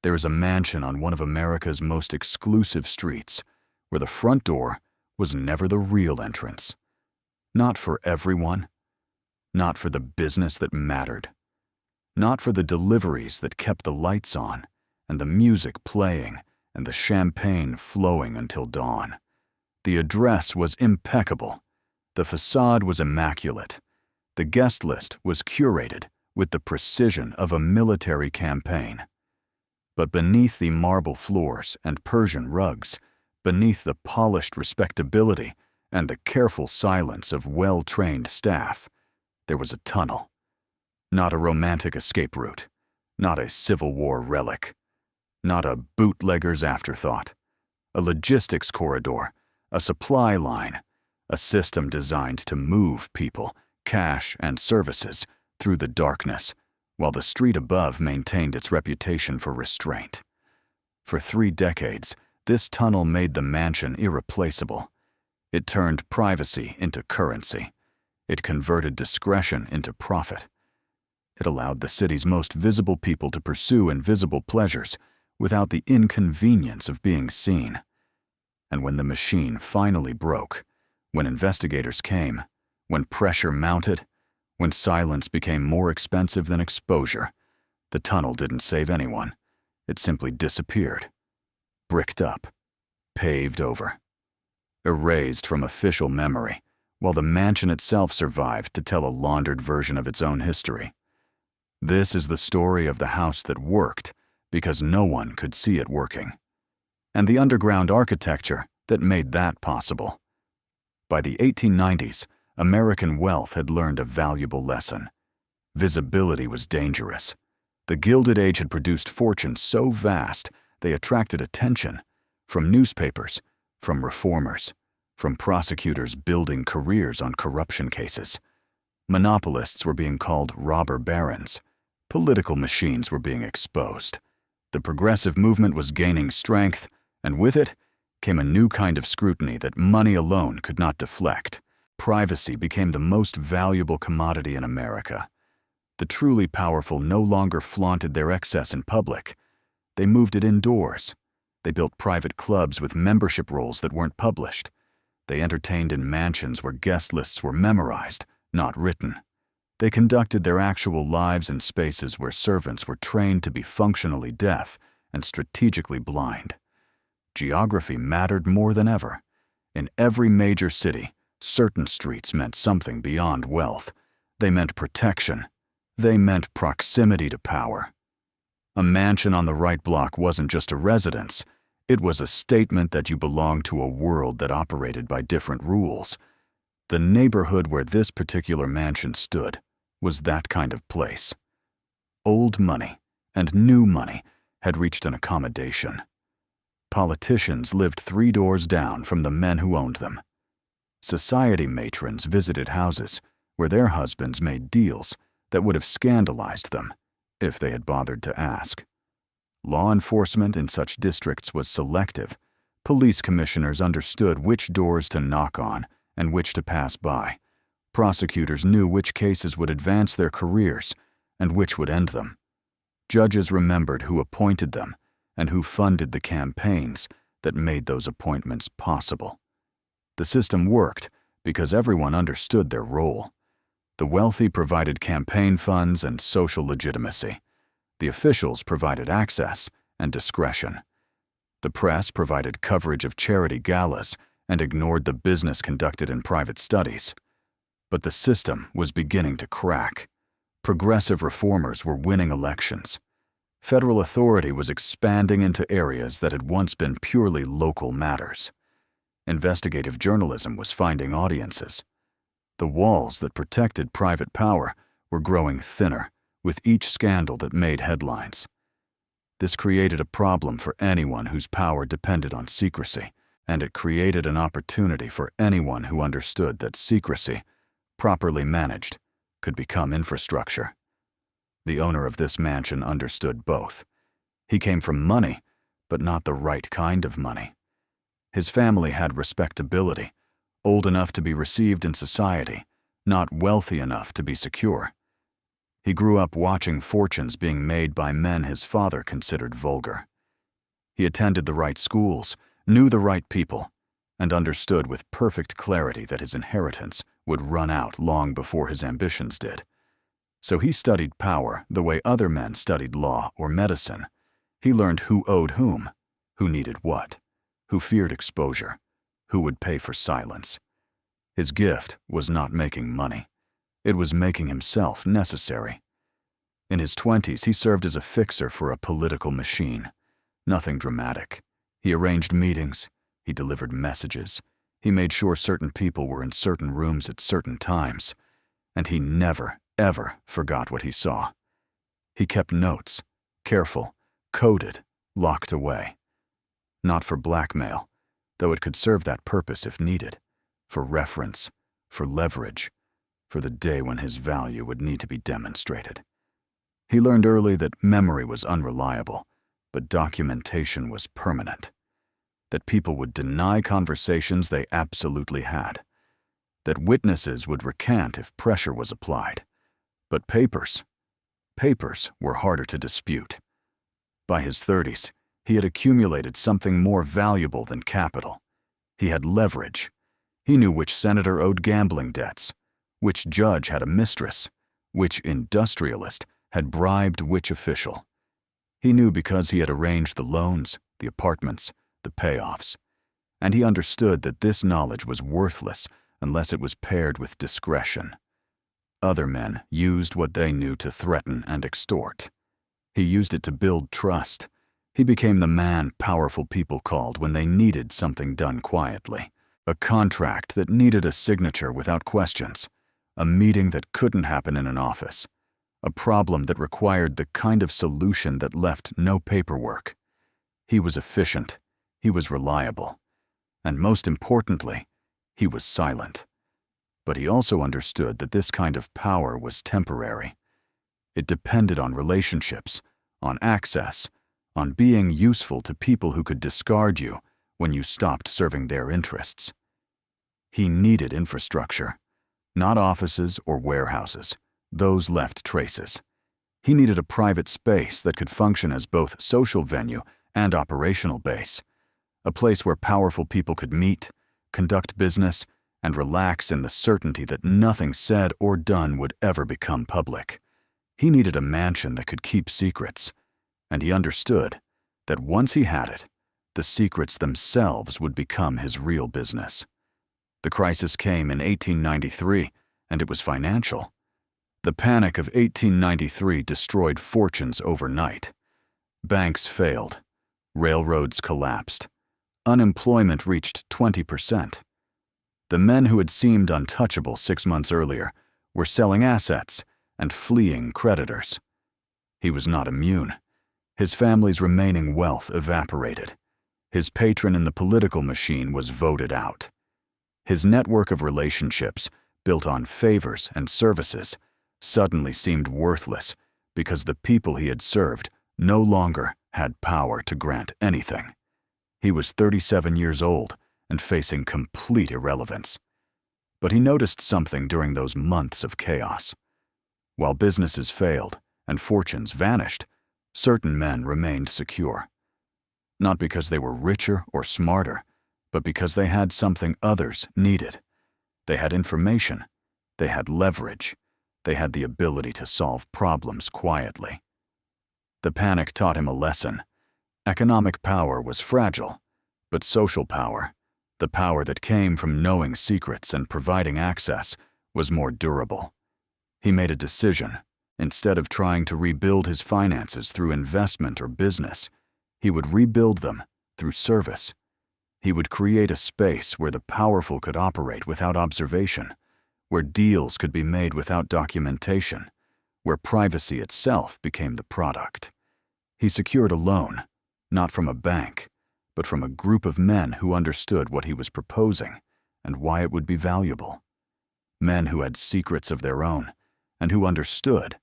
There is a mansion on one of America's most exclusive streets, where the front door was never the real entrance. Not for everyone. Not for the business that mattered. Not for the deliveries that kept the lights on, and the music playing, and the champagne flowing until dawn. The address was impeccable. The facade was immaculate. The guest list was curated with the precision of a military campaign. But beneath the marble floors and Persian rugs, beneath the polished respectability and the careful silence of well-trained staff, there was a tunnel. Not a romantic escape route, not a Civil War relic, not a bootlegger's afterthought, a logistics corridor, a supply line, a system designed to move people, cash, and services through the darkness, while the street above maintained its reputation for restraint. For 3 decades, this tunnel made the mansion irreplaceable. It turned privacy into currency. It converted discretion into profit. It allowed the city's most visible people to pursue invisible pleasures without the inconvenience of being seen. And when the machine finally broke, when investigators came, when pressure mounted, when silence became more expensive than exposure, the tunnel didn't save anyone. It simply disappeared. Bricked up. Paved over. Erased from official memory, while the mansion itself survived to tell a laundered version of its own history. This is the story of the house that worked because no one could see it working, and the underground architecture that made that possible. By the 1890s, American wealth had learned a valuable lesson. Visibility was dangerous. The Gilded Age had produced fortunes so vast they attracted attention from newspapers, from reformers, from prosecutors building careers on corruption cases. Monopolists were being called robber barons. Political machines were being exposed. The progressive movement was gaining strength, and with it came a new kind of scrutiny that money alone could not deflect. Privacy became the most valuable commodity in America. The truly powerful no longer flaunted their excess in public. They moved it indoors. They built private clubs with membership rolls that weren't published. They entertained in mansions where guest lists were memorized, not written. They conducted their actual lives in spaces where servants were trained to be functionally deaf and strategically blind. Geography mattered more than ever. In every major city, certain streets meant something beyond wealth. They meant protection. They meant proximity to power. A mansion on the right block wasn't just a residence. It was a statement that you belonged to a world that operated by different rules. The neighborhood where this particular mansion stood was that kind of place. Old money and new money had reached an accommodation. Politicians lived 3 doors down from the men who owned them. Society matrons visited houses where their husbands made deals that would have scandalized them if they had bothered to ask. Law enforcement in such districts was selective. Police commissioners understood which doors to knock on and which to pass by. Prosecutors knew which cases would advance their careers and which would end them. Judges remembered who appointed them and who funded the campaigns that made those appointments possible. The system worked because everyone understood their role. The wealthy provided campaign funds and social legitimacy. The officials provided access and discretion. The press provided coverage of charity galas and ignored the business conducted in private studies. But the system was beginning to crack. Progressive reformers were winning elections. Federal authority was expanding into areas that had once been purely local matters. Investigative journalism was finding audiences. The walls that protected private power were growing thinner with each scandal that made headlines. This created a problem for anyone whose power depended on secrecy, and it created an opportunity for anyone who understood that secrecy, properly managed, could become infrastructure. The owner of this mansion understood both. He came from money, but not the right kind of money. His family had respectability, old enough to be received in society, not wealthy enough to be secure. He grew up watching fortunes being made by men his father considered vulgar. He attended the right schools, knew the right people, and understood with perfect clarity that his inheritance would run out long before his ambitions did. So he studied power the way other men studied law or medicine. He learned who owed whom, who needed what, who feared exposure, who would pay for silence. His gift was not making money. It was making himself necessary. In his 20s, he served as a fixer for a political machine. Nothing dramatic. He arranged meetings. He delivered messages. He made sure certain people were in certain rooms at certain times. And he never, ever forgot what he saw. He kept notes, careful, coded, locked away. Not for blackmail, though it could serve that purpose if needed, for reference, for leverage, for the day when his value would need to be demonstrated. He learned early that memory was unreliable, but documentation was permanent. That people would deny conversations they absolutely had. That witnesses would recant if pressure was applied. But papers were harder to dispute. By his 30s, he had accumulated something more valuable than capital. He had leverage. He knew which senator owed gambling debts, which judge had a mistress, which industrialist had bribed which official. He knew because he had arranged the loans, the apartments, the payoffs. And he understood that this knowledge was worthless unless it was paired with discretion. Other men used what they knew to threaten and extort. He used it to build trust. He became the man powerful people called when they needed something done quietly, a contract that needed a signature without questions, a meeting that couldn't happen in an office, a problem that required the kind of solution that left no paperwork. He was efficient, he was reliable, and most importantly, he was silent. But he also understood that this kind of power was temporary. It depended on relationships, on access, on being useful to people who could discard you when you stopped serving their interests. He needed infrastructure, not offices or warehouses. Those left traces. He needed a private space that could function as both social venue and operational base, a place where powerful people could meet, conduct business, and relax in the certainty that nothing said or done would ever become public. He needed a mansion that could keep secrets, and he understood that once he had it, the secrets themselves would become his real business. The crisis came in 1893, and it was financial. The panic of 1893 destroyed fortunes overnight. Banks failed. Railroads collapsed. Unemployment reached 20%. The men who had seemed untouchable 6 months earlier were selling assets and fleeing creditors. He was not immune. His family's remaining wealth evaporated. His patron in the political machine was voted out. His network of relationships, built on favors and services, suddenly seemed worthless because the people he had served no longer had power to grant anything. He was 37 years old and facing complete irrelevance. But he noticed something during those months of chaos. While businesses failed and fortunes vanished, certain men remained secure. Not because they were richer or smarter, but because they had something others needed. They had information. They had leverage. They had the ability to solve problems quietly. The panic taught him a lesson. Economic power was fragile, but social power, the power that came from knowing secrets and providing access, was more durable. He made a decision. Instead of trying to rebuild his finances through investment or business, he would rebuild them through service. He would create a space where the powerful could operate without observation, where deals could be made without documentation, where privacy itself became the product. He secured a loan, not from a bank, but from a group of men who understood what he was proposing and why it would be valuable. Men who had secrets of their own and who understood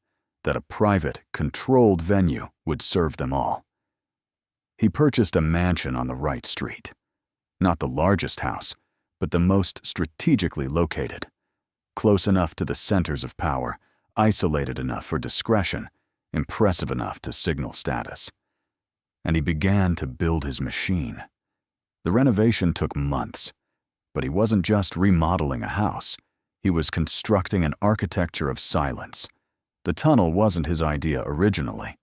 that a private, controlled venue would serve them all. He purchased a mansion on the right street. Not the largest house, but the most strategically located. Close enough to the centers of power, isolated enough for discretion, impressive enough to signal status. And he began to build his machine. The renovation took months, but he wasn't just remodeling a house. He was constructing an architecture of silence. The tunnel wasn't his idea originally.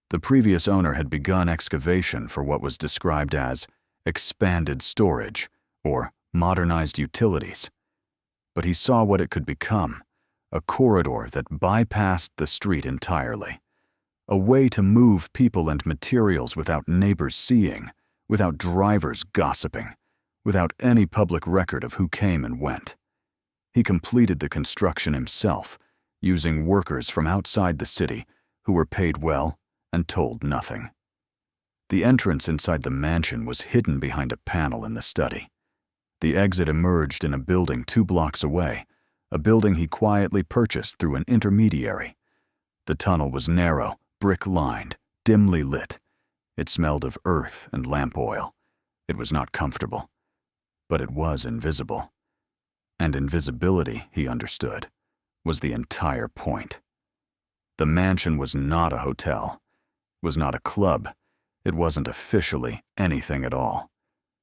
The previous owner had begun excavation for what was described as expanded storage or modernized utilities. But he saw what it could become, a corridor that bypassed the street entirely, a way to move people and materials without neighbors seeing, without drivers gossiping, without any public record of who came and went. He completed the construction himself, using workers from outside the city who were paid well and told nothing. The entrance inside the mansion was hidden behind a panel in the study. The exit emerged in a building 2 blocks away, a building he quietly purchased through an intermediary. The tunnel was narrow, brick-lined, dimly lit. It smelled of earth and lamp oil. It was not comfortable, but it was invisible. And invisibility, he understood, was the entire point. The mansion was not a hotel, was not a club. It wasn't officially anything at all.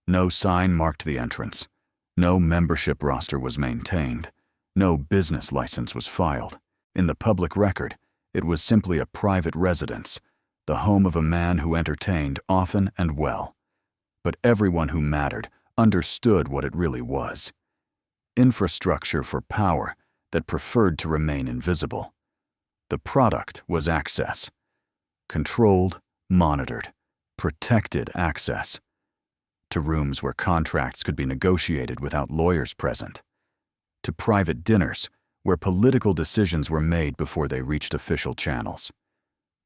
No sign marked the entrance. No membership roster was maintained. No business license was filed. In the public record, it was simply a private residence, the home of a man who entertained often and well. But everyone who mattered understood what it really was. Infrastructure for power that preferred to remain invisible. The product was access. Controlled, monitored, protected access. To rooms where contracts could be negotiated without lawyers present. To private dinners where political decisions were made before they reached official channels.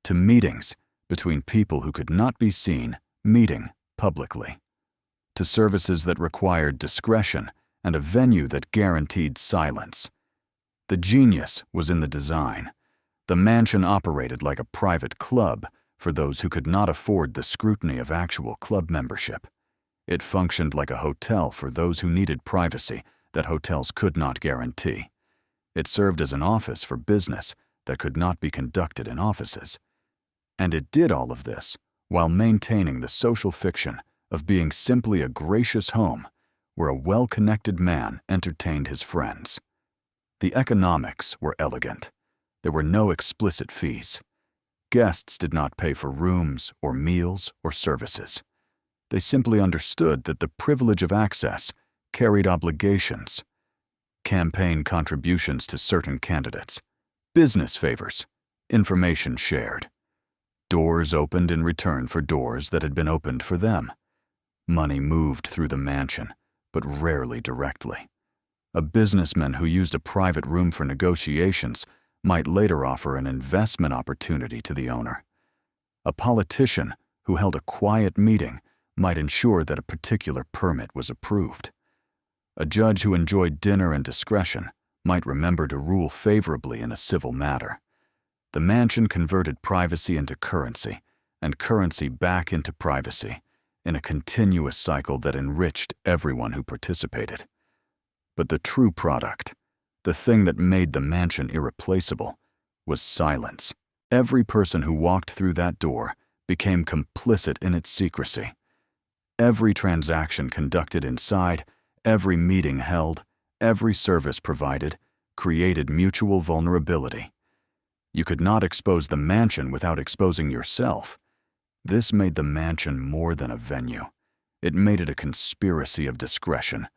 To meetings between people who could not be seen meeting publicly. To services that required discretion and a venue that guaranteed silence. The genius was in the design. The mansion operated like a private club for those who could not afford the scrutiny of actual club membership. It functioned like a hotel for those who needed privacy that hotels could not guarantee. It served as an office for business that could not be conducted in offices. And it did all of this while maintaining the social fiction of being simply a gracious home where a well-connected man entertained his friends. The economics were elegant. There were no explicit fees. Guests did not pay for rooms or meals or services. They simply understood that the privilege of access carried obligations. Campaign contributions to certain candidates, business favors, information shared. Doors opened in return for doors that had been opened for them. Money moved through the mansion, but rarely directly. A businessman who used a private room for negotiations might later offer an investment opportunity to the owner. A politician who held a quiet meeting might ensure that a particular permit was approved. A judge who enjoyed dinner and discretion might remember to rule favorably in a civil matter. The mansion converted privacy into currency, and currency back into privacy, in a continuous cycle that enriched everyone who participated. But the true product, the thing that made the mansion irreplaceable, was silence. Every person who walked through that door became complicit in its secrecy. Every transaction conducted inside, every meeting held, every service provided, created mutual vulnerability. You could not expose the mansion without exposing yourself. This made the mansion more than a venue. It made it a conspiracy of discretion,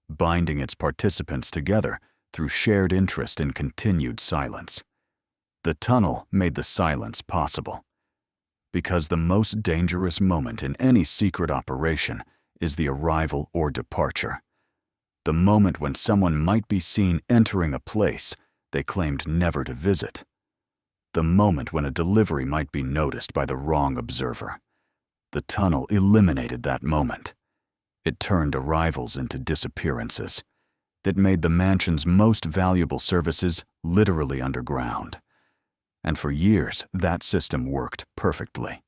binding its participants together through shared interest in continued silence. The tunnel made the silence possible. Because the most dangerous moment in any secret operation is the arrival or departure. The moment when someone might be seen entering a place they claimed never to visit. The moment when a delivery might be noticed by the wrong observer. The tunnel eliminated that moment. It turned arrivals into disappearances. It made the mansion's most valuable services literally underground. And for years, that system worked perfectly.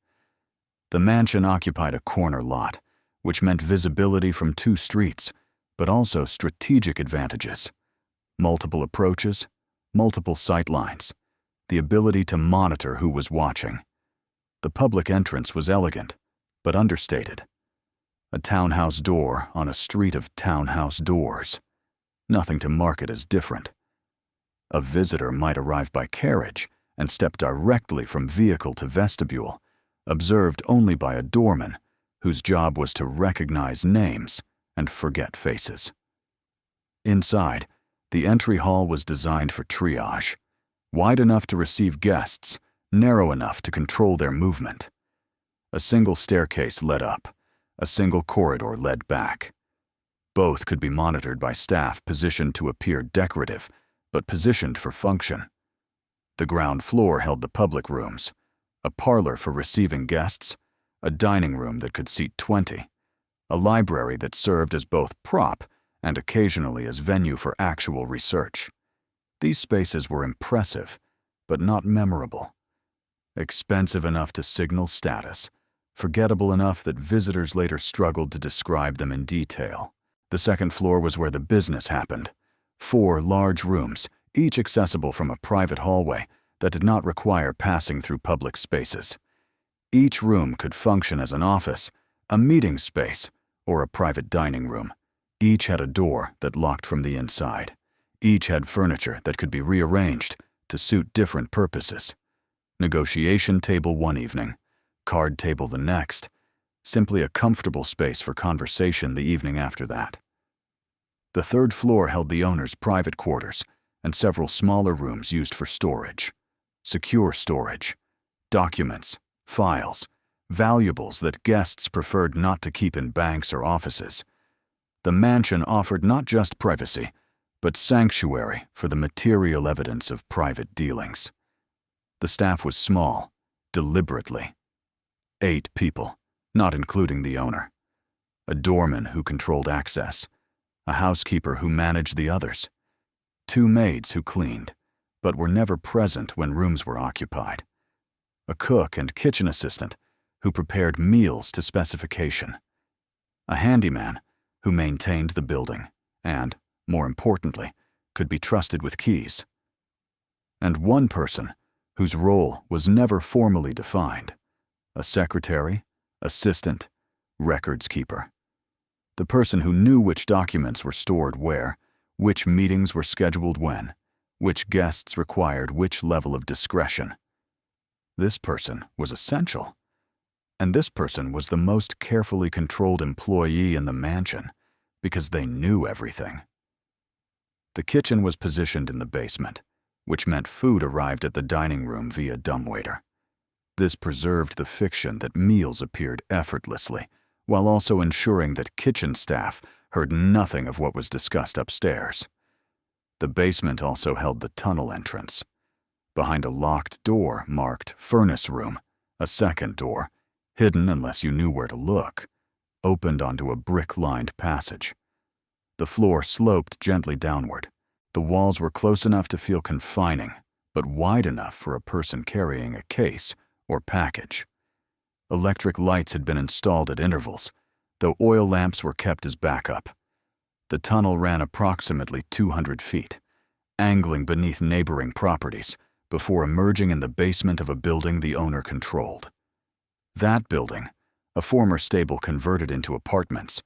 The mansion occupied a corner lot, which meant visibility from 2 streets, but also strategic advantages. Multiple approaches, multiple sight lines, the ability to monitor who was watching. The public entrance was elegant, but understated. A townhouse door on a street of townhouse doors. Nothing to mark it as different. A visitor might arrive by carriage and step directly from vehicle to vestibule, observed only by a doorman whose job was to recognize names and forget faces. Inside, the entry hall was designed for triage, wide enough to receive guests, narrow enough to control their movement. A single staircase led up, a single corridor led back. Both could be monitored by staff positioned to appear decorative, but positioned for function. The ground floor held the public rooms, a parlor for receiving guests, a dining room that could seat 20, a library that served as both prop and occasionally as venue for actual research. These spaces were impressive, but not memorable. Expensive enough to signal status, forgettable enough that visitors later struggled to describe them in detail. The second floor was where the business happened. 4 large rooms, each accessible from a private hallway that did not require passing through public spaces. Each room could function as an office, a meeting space, or a private dining room. Each had a door that locked from the inside. Each had furniture that could be rearranged to suit different purposes. Negotiation table one evening, card table the next, simply a comfortable space for conversation the evening after that. The third floor held the owner's private quarters and several smaller rooms used for storage. Secure storage, documents, files, valuables that guests preferred not to keep in banks or offices. The mansion offered not just privacy, but sanctuary for the material evidence of private dealings. The staff was small, deliberately. 8 people, not including the owner. A doorman who controlled access, a housekeeper who managed the others, 2 maids who cleaned, but were never present when rooms were occupied, a cook and kitchen assistant who prepared meals to specification, a handyman who maintained the building and, more importantly, could be trusted with keys, and one person whose role was never formally defined, a secretary, assistant, records keeper. The person who knew which documents were stored where, which meetings were scheduled when, which guests required which level of discretion. This person was essential. And this person was the most carefully controlled employee in the mansion because they knew everything. The kitchen was positioned in the basement, which meant food arrived at the dining room via dumbwaiter. This preserved the fiction that meals appeared effortlessly, while also ensuring that kitchen staff heard nothing of what was discussed upstairs. The basement also held the tunnel entrance. Behind a locked door marked furnace room, a second door, hidden unless you knew where to look, opened onto a brick-lined passage. The floor sloped gently downward. The walls were close enough to feel confining, but wide enough for a person carrying a case or package. Electric lights had been installed at intervals, though oil lamps were kept as backup. The tunnel ran approximately 200 feet, angling beneath neighboring properties before emerging in the basement of a building the owner controlled. That building, a former stable converted into apartments,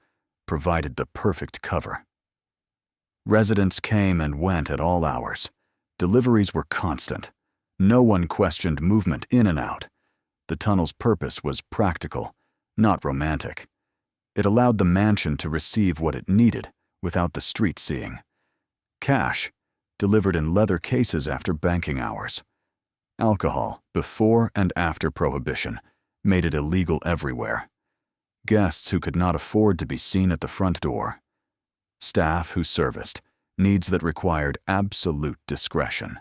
provided the perfect cover. Residents came and went at all hours. Deliveries were constant. No one questioned movement in and out. The tunnel's purpose was practical, not romantic. It allowed the mansion to receive what it needed without the street seeing. Cash, delivered in leather cases after banking hours. Alcohol, before and after Prohibition, made it illegal everywhere. Guests who could not afford to be seen at the front door. Staff who serviced, needs that required absolute discretion.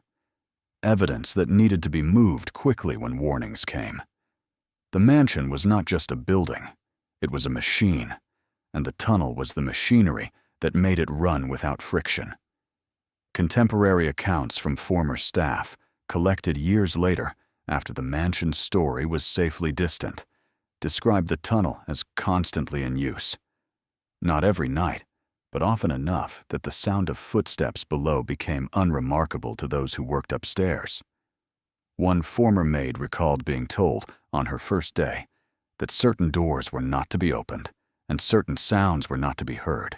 Evidence that needed to be moved quickly when warnings came. The mansion was not just a building, it was a machine, and the tunnel was the machinery that made it run without friction. Contemporary accounts from former staff, collected years later after the mansion's story was safely distant, described the tunnel as constantly in use. Not every night, but often enough that the sound of footsteps below became unremarkable to those who worked upstairs. One former maid recalled being told, on her first day, that certain doors were not to be opened and certain sounds were not to be heard.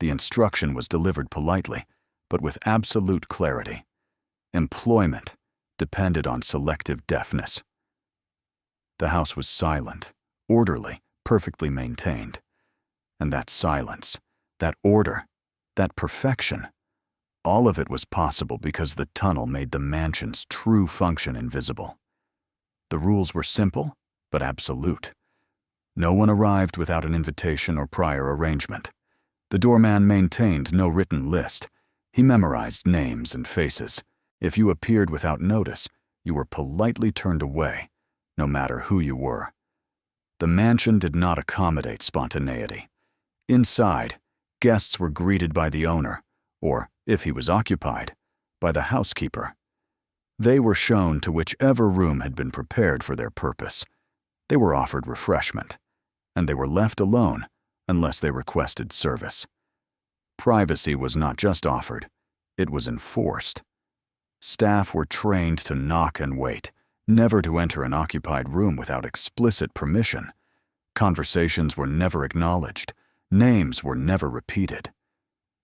The instruction was delivered politely, but with absolute clarity. Employment depended on selective deafness. The house was silent, orderly, perfectly maintained. And that silence, that order, that perfection, all of it was possible because the tunnel made the mansion's true function invisible. The rules were simple, but absolute. No one arrived without an invitation or prior arrangement. The doorman maintained no written list. He memorized names and faces. If you appeared without notice, you were politely turned away, no matter who you were. The mansion did not accommodate spontaneity. Inside, guests were greeted by the owner, or, if he was occupied, by the housekeeper. They were shown to whichever room had been prepared for their purpose. They were offered refreshment, and they were left alone unless they requested service. Privacy was not just offered, it was enforced. Staff were trained to knock and wait, never to enter an occupied room without explicit permission. Conversations were never acknowledged, names were never repeated.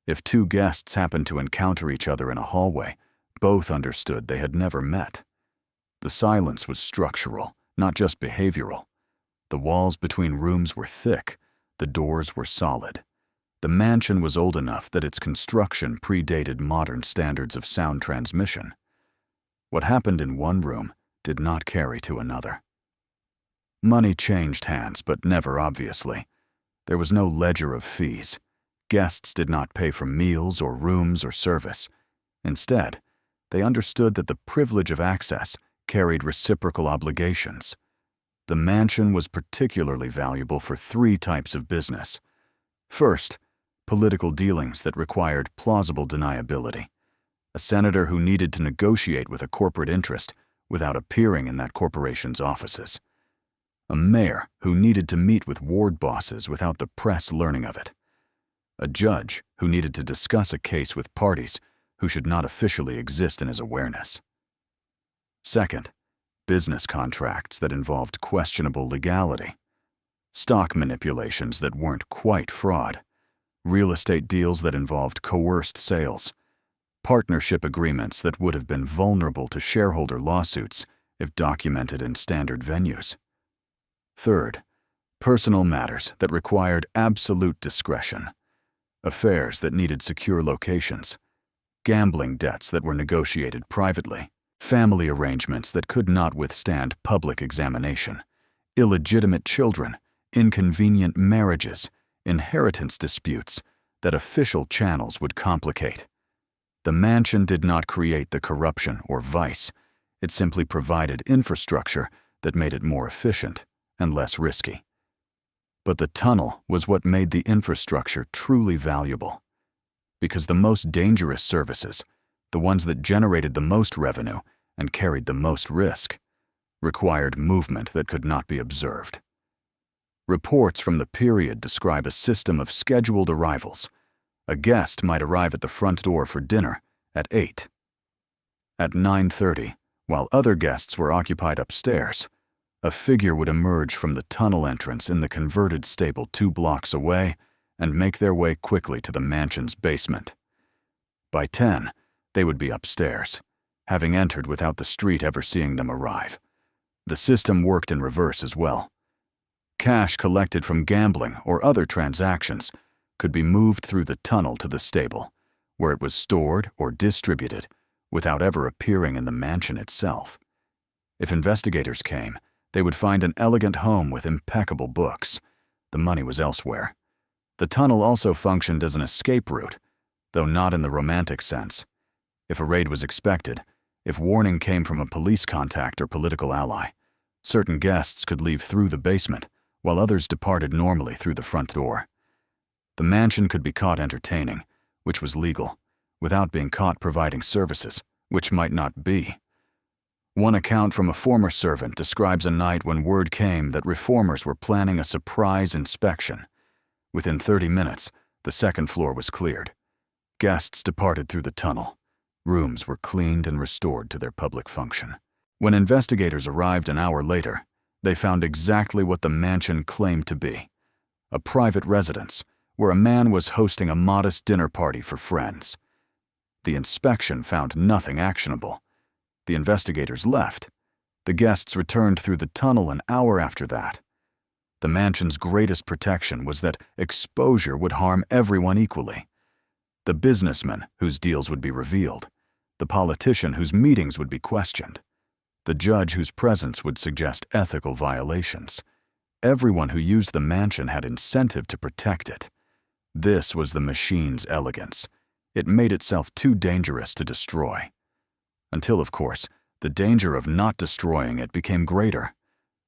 If two guests happened to encounter each other in a hallway, both understood they had never met. The silence was structural, not just behavioral. The walls between rooms were thick, the doors were solid. The mansion was old enough that its construction predated modern standards of sound transmission. What happened in one room did not carry to another. Money changed hands, but never obviously. There was no ledger of fees. Guests did not pay for meals or rooms or service. Instead, they understood that the privilege of access carried reciprocal obligations. The mansion was particularly valuable for three types of business. First, political dealings that required plausible deniability. A senator who needed to negotiate with a corporate interest without appearing in that corporation's offices. A mayor who needed to meet with ward bosses without the press learning of it. A judge who needed to discuss a case with parties who should not officially exist in his awareness. Second, business contracts that involved questionable legality. Stock manipulations that weren't quite fraud. Real estate deals that involved coerced sales. Partnership agreements that would have been vulnerable to shareholder lawsuits if documented in standard venues. Third, personal matters that required absolute discretion. Affairs that needed secure locations. Gambling debts that were negotiated privately. Family arrangements that could not withstand public examination. Illegitimate children. Inconvenient marriages. Inheritance disputes that official channels would complicate. The mansion did not create the corruption or vice. It simply provided infrastructure that made it more efficient and less risky. But the tunnel was what made the infrastructure truly valuable. Because the most dangerous services, the ones that generated the most revenue and carried the most risk, required movement that could not be observed. Reports from the period describe a system of scheduled arrivals. A guest might arrive at the front door for dinner at 8. At 9:30, while other guests were occupied upstairs, a figure would emerge from the tunnel entrance in the converted stable 2 blocks away and make their way quickly to the mansion's basement. By 10, they would be upstairs, having entered without the street ever seeing them arrive. The system worked in reverse as well. Cash collected from gambling or other transactions could be moved through the tunnel to the stable, where it was stored or distributed without ever appearing in the mansion itself. If investigators came, they would find an elegant home with impeccable books. The money was elsewhere. The tunnel also functioned as an escape route, though not in the romantic sense. If a raid was expected, if warning came from a police contact or political ally, certain guests could leave through the basement, while others departed normally through the front door. The mansion could be caught entertaining, which was legal, without being caught providing services, which might not be. One account from a former servant describes a night when word came that reformers were planning a surprise inspection. Within 30 minutes, the second floor was cleared. Guests departed through the tunnel. Rooms were cleaned and restored to their public function. When investigators arrived an hour later, they found exactly what the mansion claimed to be: a private residence where a man was hosting a modest dinner party for friends. The inspection found nothing actionable. The investigators left. The guests returned through the tunnel an hour after that. The mansion's greatest protection was that exposure would harm everyone equally: the businessman whose deals would be revealed, the politician whose meetings would be questioned, the judge whose presence would suggest ethical violations. Everyone who used the mansion had incentive to protect it. This was the machine's elegance. It made itself too dangerous to destroy. Until, of course, the danger of not destroying it became greater.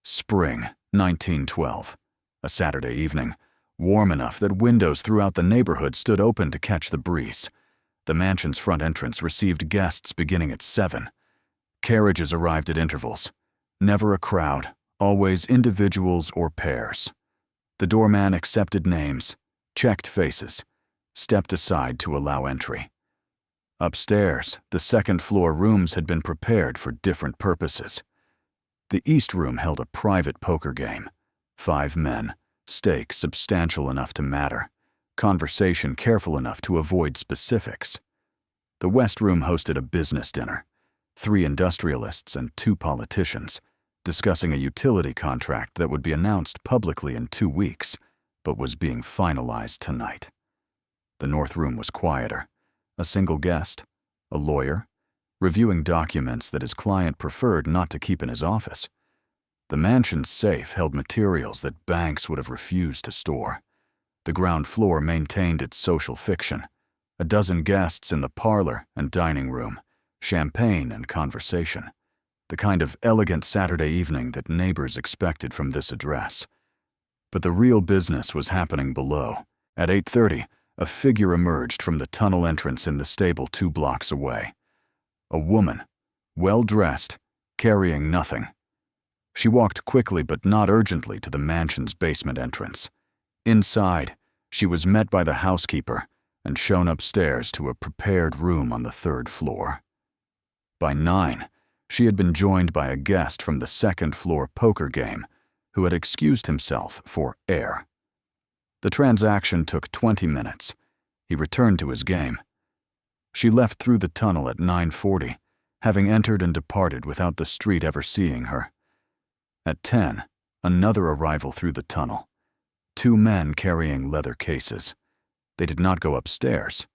Spring 1912, a Saturday evening, warm enough that windows throughout the neighborhood stood open to catch the breeze. The mansion's front entrance received guests beginning at 7. Carriages arrived at intervals. Never a crowd, always individuals or pairs. The doorman accepted names, checked faces, stepped aside to allow entry. Upstairs, the second-floor rooms had been prepared for different purposes. The East Room held a private poker game. 5 men, stakes substantial enough to matter, conversation careful enough to avoid specifics. The West Room hosted a business dinner. 3 industrialists and 2 politicians, discussing a utility contract that would be announced publicly in 2 weeks, but was being finalized tonight. The North Room was quieter. A single guest, a lawyer, reviewing documents that his client preferred not to keep in his office. The mansion's safe held materials that banks would have refused to store. The ground floor maintained its social fiction. A dozen guests in the parlor and dining room, champagne and conversation. The kind of elegant Saturday evening that neighbors expected from this address. But the real business was happening below. At 8:30, a figure emerged from the tunnel entrance in the stable 2 blocks away. A woman, well-dressed, carrying nothing. She walked quickly but not urgently to the mansion's basement entrance. Inside, she was met by the housekeeper and shown upstairs to a prepared room on the 3rd floor. By 9, she had been joined by a guest from the second-floor poker game who had excused himself for air. The transaction took 20 minutes. He returned to his game. She left through the tunnel at 9:40, having entered and departed without the street ever seeing her. At 10, another arrival through the tunnel. 2 men carrying leather cases. They did not go upstairs.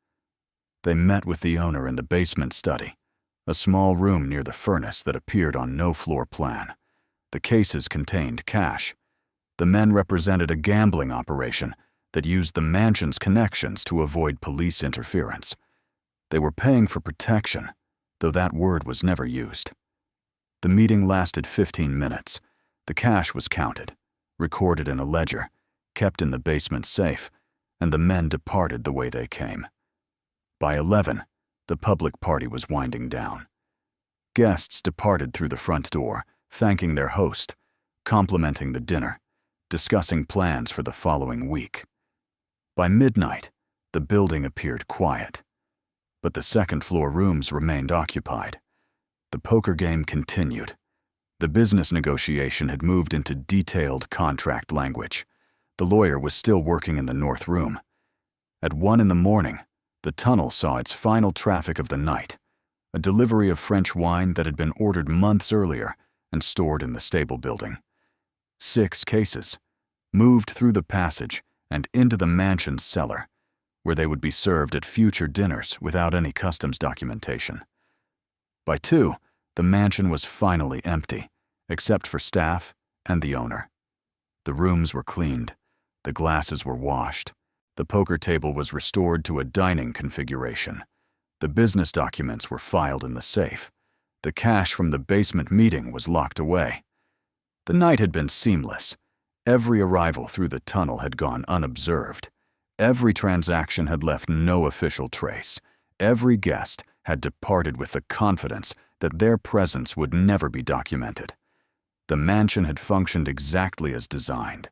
They met with the owner in the basement study, a small room near the furnace that appeared on no floor plan. The cases contained cash. The men represented a gambling operation that used the mansion's connections to avoid police interference. They were paying for protection, though that word was never used. The meeting lasted 15 minutes. The cash was counted, recorded in a ledger, kept in the basement safe, and the men departed the way they came. By 11, the public party was winding down. Guests departed through the front door, thanking their host, complimenting the dinner, discussing plans for the following week. By midnight, the building appeared quiet, but the second-floor rooms remained occupied. The poker game continued. The business negotiation had moved into detailed contract language. The lawyer was still working in the North Room. At 1 in the morning, the tunnel saw its final traffic of the night, a delivery of French wine that had been ordered months earlier and stored in the stable building. 6 cases moved through the passage and into the mansion's cellar, where they would be served at future dinners without any customs documentation. By 2, the mansion was finally empty, except for staff and the owner. The rooms were cleaned, the glasses were washed, the poker table was restored to a dining configuration, the business documents were filed in the safe, the cash from the basement meeting was locked away. The night had been seamless. Every arrival through the tunnel had gone unobserved. Every transaction had left no official trace. Every guest had departed with the confidence that their presence would never be documented. The mansion had functioned exactly as designed.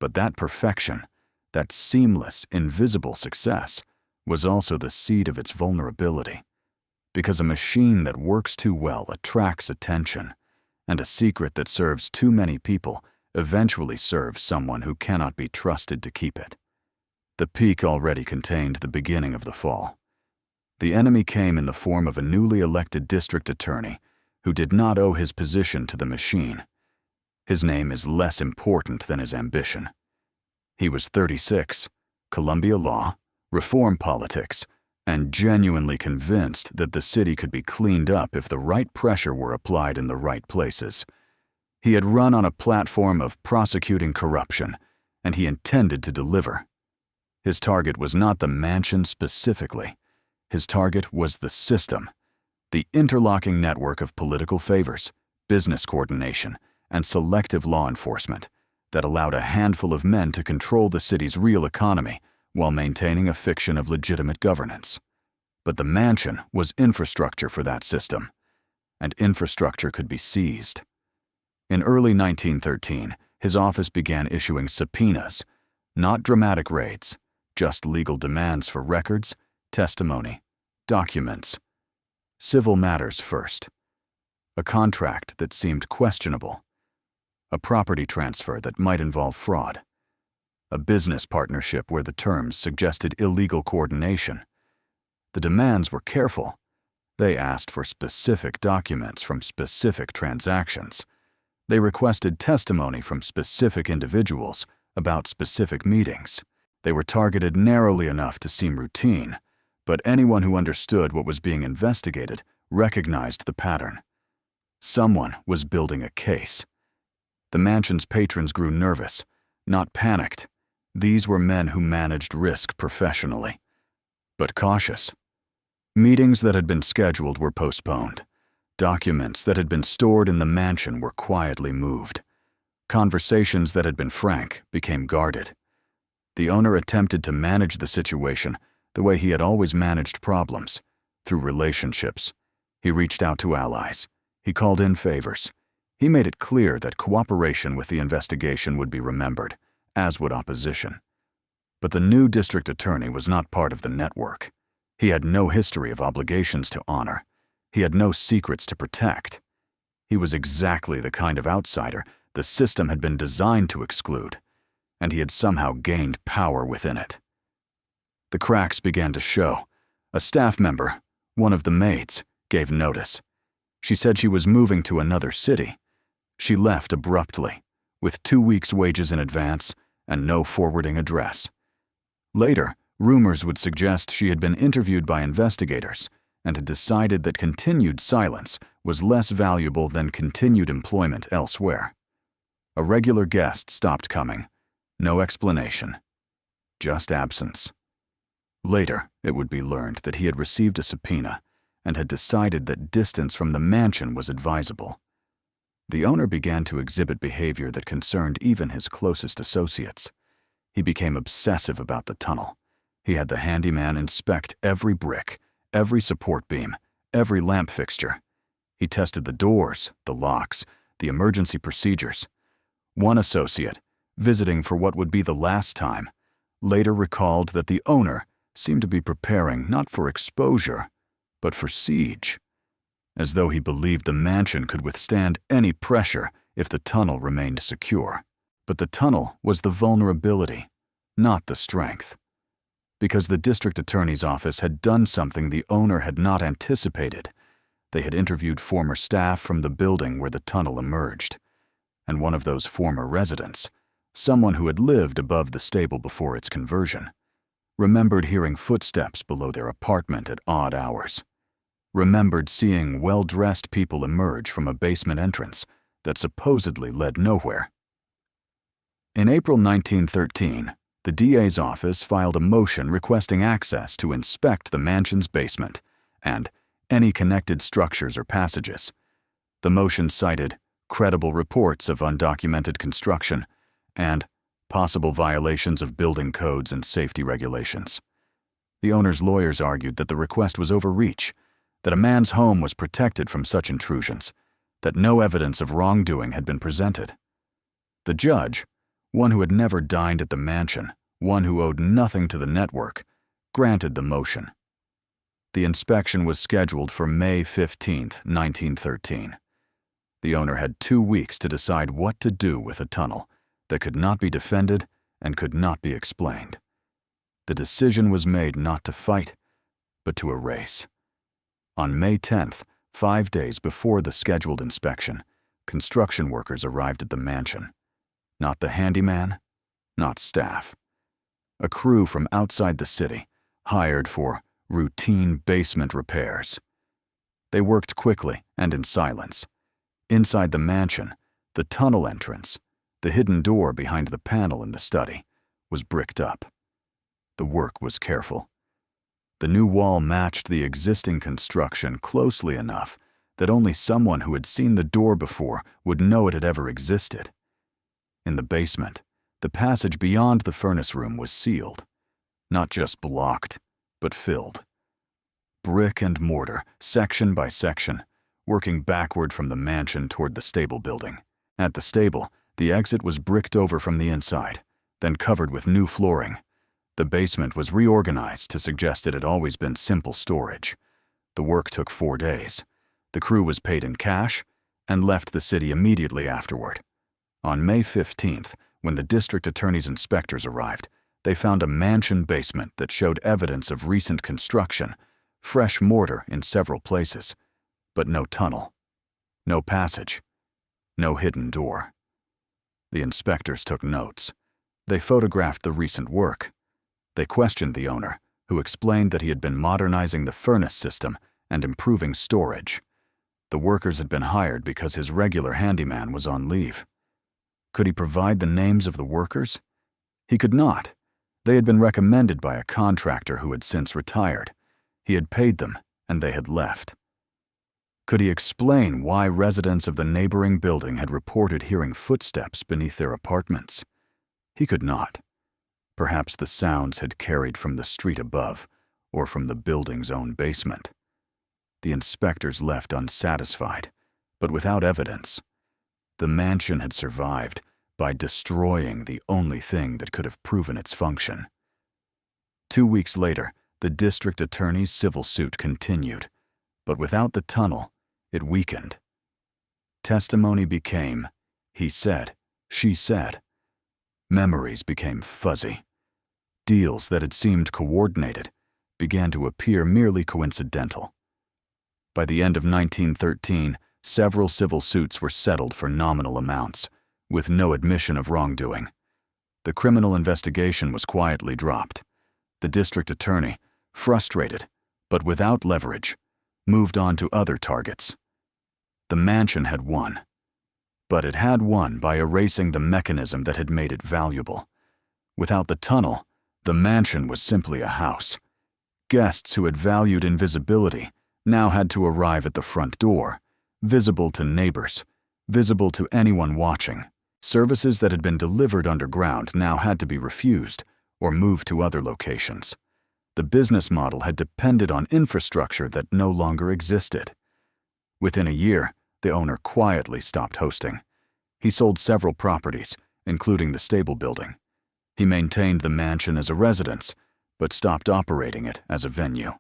But that perfection, that seamless, invisible success, was also the seed of its vulnerability. Because a machine that works too well attracts attention, and a secret that serves too many people eventually serves someone who cannot be trusted to keep it. The peak already contained the beginning of the fall. The enemy came in the form of a newly elected district attorney who did not owe his position to the machine. His name is less important than his ambition. He was 36, Columbia law, reform politics, and genuinely convinced that the city could be cleaned up if the right pressure were applied in the right places. He had run on a platform of prosecuting corruption, and he intended to deliver. His target was not the mansion specifically. His target was the system, the interlocking network of political favors, business coordination, and selective law enforcement that allowed a handful of men to control the city's real economy while maintaining a fiction of legitimate governance. But the mansion was infrastructure for that system, and infrastructure could be seized. In early 1913, his office began issuing subpoenas, not dramatic raids, just legal demands for records, testimony, documents. Civil matters first. A contract that seemed questionable. A property transfer that might involve fraud. A business partnership where the terms suggested illegal coordination. The demands were careful. They asked for specific documents from specific transactions. They requested testimony from specific individuals about specific meetings. They were targeted narrowly enough to seem routine, but anyone who understood what was being investigated recognized the pattern. Someone was building a case. The mansion's patrons grew nervous, not panicked. These were men who managed risk professionally, but cautious. Meetings that had been scheduled were postponed. Documents that had been stored in the mansion were quietly moved. Conversations that had been frank became guarded. The owner attempted to manage the situation the way he had always managed problems, through relationships. He reached out to allies. He called in favors. He made it clear that cooperation with the investigation would be remembered, as would opposition. But the new district attorney was not part of the network. He had no history of obligations to honor. He had no secrets to protect. He was exactly the kind of outsider the system had been designed to exclude, and he had somehow gained power within it. The cracks began to show. A staff member, one of the maids, gave notice. She said she was moving to another city. She left abruptly, with 2 weeks' wages in advance and no forwarding address. Later, rumors would suggest she had been interviewed by investigators and had decided that continued silence was less valuable than continued employment elsewhere. A regular guest stopped coming. No explanation. Just absence. Later, it would be learned that he had received a subpoena and had decided that distance from the mansion was advisable. The owner began to exhibit behavior that concerned even his closest associates. He became obsessive about the tunnel. He had the handyman inspect every brick, every support beam, every lamp fixture. He tested the doors, the locks, the emergency procedures. One associate, visiting for what would be the last time, later recalled that the owner seemed to be preparing not for exposure, but for siege, as though he believed the mansion could withstand any pressure if the tunnel remained secure. But the tunnel was the vulnerability, not the strength. Because the district attorney's office had done something the owner had not anticipated. They had interviewed former staff from the building where the tunnel emerged, and one of those former residents, someone who had lived above the stable before its conversion, remembered hearing footsteps below their apartment at odd hours, remembered seeing well-dressed people emerge from a basement entrance that supposedly led nowhere. In April 1913, the DA's office filed a motion requesting access to inspect the mansion's basement and any connected structures or passages. The motion cited credible reports of undocumented construction and possible violations of building codes and safety regulations. The owner's lawyers argued that the request was overreach, that a man's home was protected from such intrusions, that no evidence of wrongdoing had been presented. The judge, one who had never dined at the mansion, one who owed nothing to the network, granted the motion. The inspection was scheduled for May 15, 1913. The owner had 2 weeks to decide what to do with a tunnel that could not be defended and could not be explained. The decision was made not to fight, but to erase. On May 10th, 5 days before the scheduled inspection, construction workers arrived at the mansion. Not the handyman, not staff. A crew from outside the city, hired for routine basement repairs. They worked quickly and in silence. Inside the mansion, the tunnel entrance, the hidden door behind the panel in the study, was bricked up. The work was careful. The new wall matched the existing construction closely enough that only someone who had seen the door before would know it had ever existed. In the basement, the passage beyond the furnace room was sealed, not just blocked, but filled. Brick and mortar, section by section, working backward from the mansion toward the stable building. At the stable, the exit was bricked over from the inside, then covered with new flooring. The basement was reorganized to suggest it had always been simple storage. The work took 4 days. The crew was paid in cash and left the city immediately afterward. On May 15th, when the district attorney's inspectors arrived, they found a mansion basement that showed evidence of recent construction, fresh mortar in several places, but no tunnel, no passage, no hidden door. The inspectors took notes. They photographed the recent work. They questioned the owner, who explained that he had been modernizing the furnace system and improving storage. The workers had been hired because his regular handyman was on leave. Could he provide the names of the workers? He could not. They had been recommended by a contractor who had since retired. He had paid them, and they had left. Could he explain why residents of the neighboring building had reported hearing footsteps beneath their apartments? He could not. Perhaps the sounds had carried from the street above, or from the building's own basement. The inspectors left unsatisfied, but without evidence. The mansion had survived by destroying the only thing that could have proven its function. 2 weeks later, the district attorney's civil suit continued, but without the tunnel, it weakened. Testimony became, he said, she said. Memories became fuzzy. Deals that had seemed coordinated began to appear merely coincidental. By the end of 1913, several civil suits were settled for nominal amounts, with no admission of wrongdoing. The criminal investigation was quietly dropped. The district attorney, frustrated, but without leverage, moved on to other targets. The mansion had won, but it had won by erasing the mechanism that had made it valuable. Without the tunnel, the mansion was simply a house. Guests who had valued invisibility now had to arrive at the front door, visible to neighbors, visible to anyone watching. Services that had been delivered underground now had to be refused or moved to other locations. The business model had depended on infrastructure that no longer existed. Within a year, the owner quietly stopped hosting. He sold several properties, including the stable building. He maintained the mansion as a residence, but stopped operating it as a venue.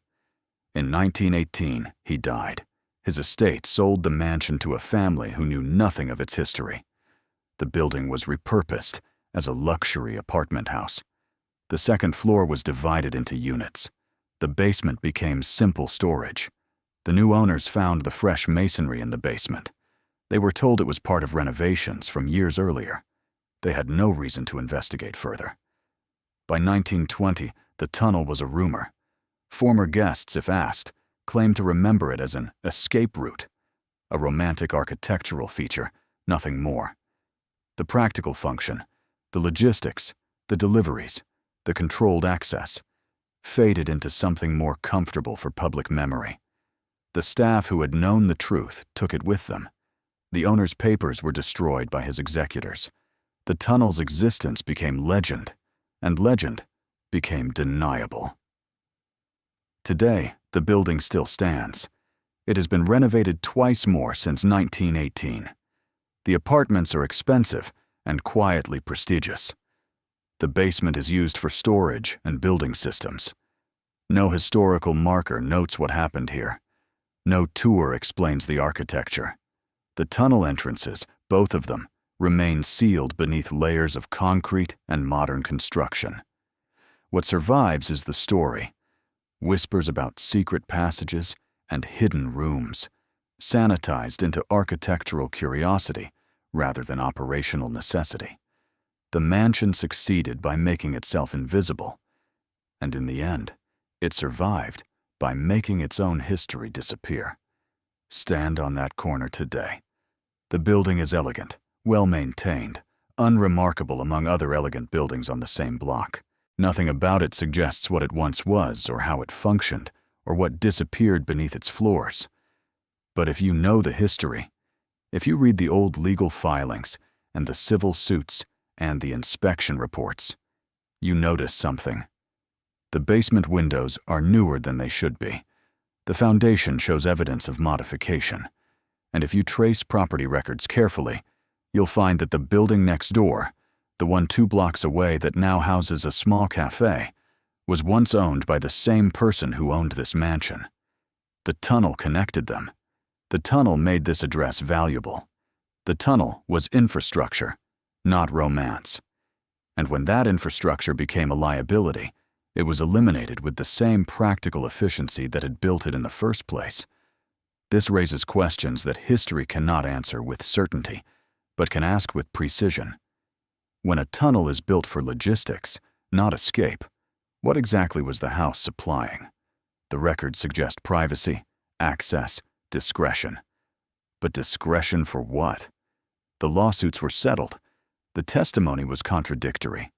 In 1918, he died. His estate sold the mansion to a family who knew nothing of its history. The building was repurposed as a luxury apartment house. The second floor was divided into units. The basement became simple storage. The new owners found the fresh masonry in the basement. They were told it was part of renovations from years earlier. They had no reason to investigate further. By 1920, the tunnel was a rumor. Former guests, if asked, claimed to remember it as an escape route, a romantic architectural feature, nothing more. The practical function, the logistics, the deliveries, the controlled access, faded into something more comfortable for public memory. The staff who had known the truth took it with them. The owner's papers were destroyed by his executors. The tunnel's existence became legend, and legend became deniable. Today, the building still stands. It has been renovated twice more since 1918. The apartments are expensive and quietly prestigious. The basement is used for storage and building systems. No historical marker notes what happened here. No tour explains the architecture. The tunnel entrances, both of them, remain sealed beneath layers of concrete and modern construction. What survives is the story, whispers about secret passages and hidden rooms, sanitized into architectural curiosity rather than operational necessity. The mansion succeeded by making itself invisible, and in the end, it survived by making its own history disappear. Stand on that corner today. The building is elegant, well-maintained, unremarkable among other elegant buildings on the same block. Nothing about it suggests what it once was or how it functioned or what disappeared beneath its floors. But if you know the history, if you read the old legal filings and the civil suits and the inspection reports, you notice something. The basement windows are newer than they should be. The foundation shows evidence of modification. And if you trace property records carefully, you'll find that the building next door, the one 2 blocks away that now houses a small cafe, was once owned by the same person who owned this mansion. The tunnel connected them. The tunnel made this address valuable. The tunnel was infrastructure, not romance. And when that infrastructure became a liability, it was eliminated with the same practical efficiency that had built it in the first place. This raises questions that history cannot answer with certainty, but can ask with precision. When a tunnel is built for logistics, not escape, what exactly was the house supplying? The records suggest privacy, access, discretion. But discretion for what? The lawsuits were settled. The testimony was contradictory.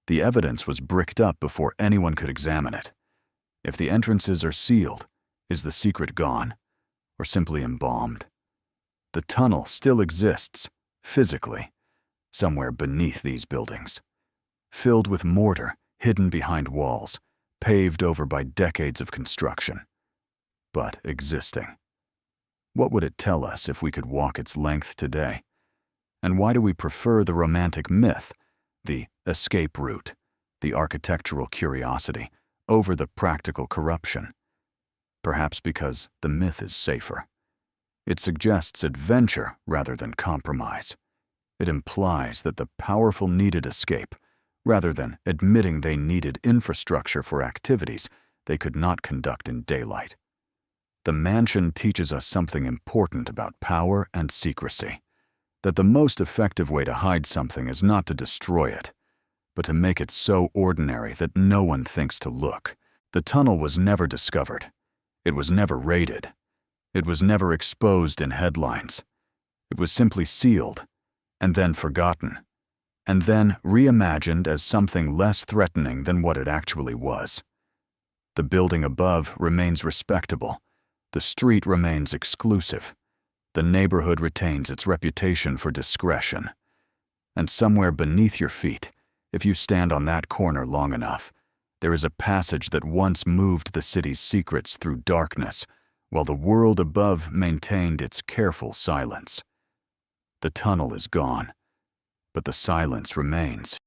The evidence was bricked up before anyone could examine it. If the entrances are sealed, is the secret gone, or simply embalmed? The tunnel still exists, physically, somewhere beneath these buildings, filled with mortar hidden behind walls, paved over by decades of construction, but existing. What would it tell us if we could walk its length today? And why do we prefer the romantic myth, the escape route, the architectural curiosity, over the practical corruption? Perhaps because the myth is safer. It suggests adventure rather than compromise. It implies that the powerful needed escape, rather than admitting they needed infrastructure for activities they could not conduct in daylight. The mansion teaches us something important about power and secrecy. That the most effective way to hide something is not to destroy it, but to make it so ordinary that no one thinks to look. The tunnel was never discovered. It was never raided. It was never exposed in headlines. It was simply sealed, and then forgotten, and then reimagined as something less threatening than what it actually was. The building above remains respectable. The street remains exclusive. The neighborhood retains its reputation for discretion. And somewhere beneath your feet, if you stand on that corner long enough, there is a passage that once moved the city's secrets through darkness, while the world above maintained its careful silence. The tunnel is gone, but the silence remains.